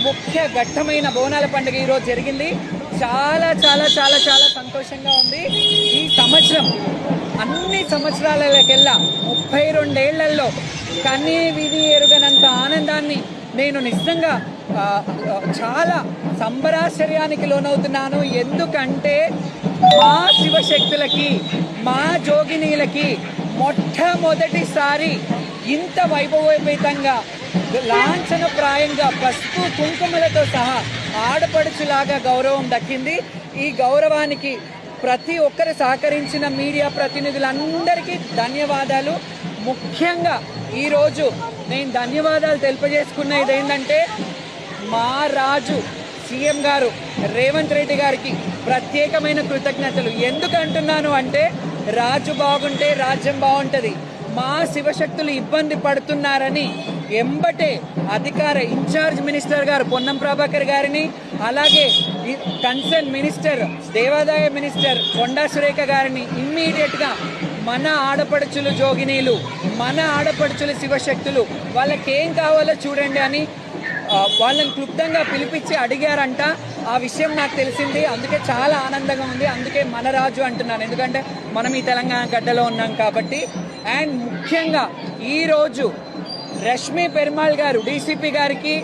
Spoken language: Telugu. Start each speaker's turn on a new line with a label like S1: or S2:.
S1: ముఖ్య ఘట్టమైన బోనాల పండుగ ఈరోజు జరిగింది. చాలా చాలా చాలా చాలా సంతోషంగా ఉంది. ఈ సంవత్సరం అన్ని సంవత్సరాలకెల్లా 32 ఏళ్లలో కనీ విధి ఎరుగనంత ఆనందాన్ని నేను నిజంగా చాలా సంబరాశ్చర్యానికి లోనవుతున్నాను. ఎందుకంటే మా శివశక్తులకి, మా జోగినీలకి మొట్టమొదటిసారి ఇంత వైభవోపేతంగా లాంఛనప్రాయంగా పసుపు కుంకుమలతో సహా ఆడపడుచులాగా గౌరవం దక్కింది. ఈ గౌరవానికి ప్రతి ఒక్కరు సహకరించిన మీడియా ప్రతినిధులందరికీ ధన్యవాదాలు. ముఖ్యంగా ఈరోజు నేను ధన్యవాదాలు తెలియజేసుకున్నది ఏంటంటే మా రాజు సీఎం గారు రేవంత్ రెడ్డి గారికి ప్రత్యేకమైన కృతజ్ఞతలు. ఎందుకు అంటున్నాను అంటే రాజు బాగుంటే రాజ్యం బాగుంటుంది. మా శివశక్తులు ఇబ్బంది పడుతున్నారని ఎంబటే అధికార ఇన్ఛార్జ్ మినిస్టర్ గారు పొన్నం ప్రభాకర్ గారిని, అలాగే కన్సర్న్ మినిస్టర్ దేవాదాయ మినిస్టర్ కొండా సురేఖ గారిని ఇమ్మీడియట్గా మన ఆడపడుచులు జోగినీలు, మన ఆడపడుచులు శివశక్తులు వాళ్ళకేం కావాలో చూడండి అని వాళ్ళని క్లుప్తంగా పిలిపించి అడిగారంట. ఆ విషయం నాకు తెలిసింది. అందుకే చాలా ఆనందంగా ఉంది. అందుకే మన రాజు అంటున్నాను, ఎందుకంటే మనం ఈ తెలంగాణ గడ్డలో ఉన్నాం కాబట్టి. అండ్ ముఖ్యంగా ఈరోజు రష్మి పెరుమాళ్ గారు డీసీపీ గారికి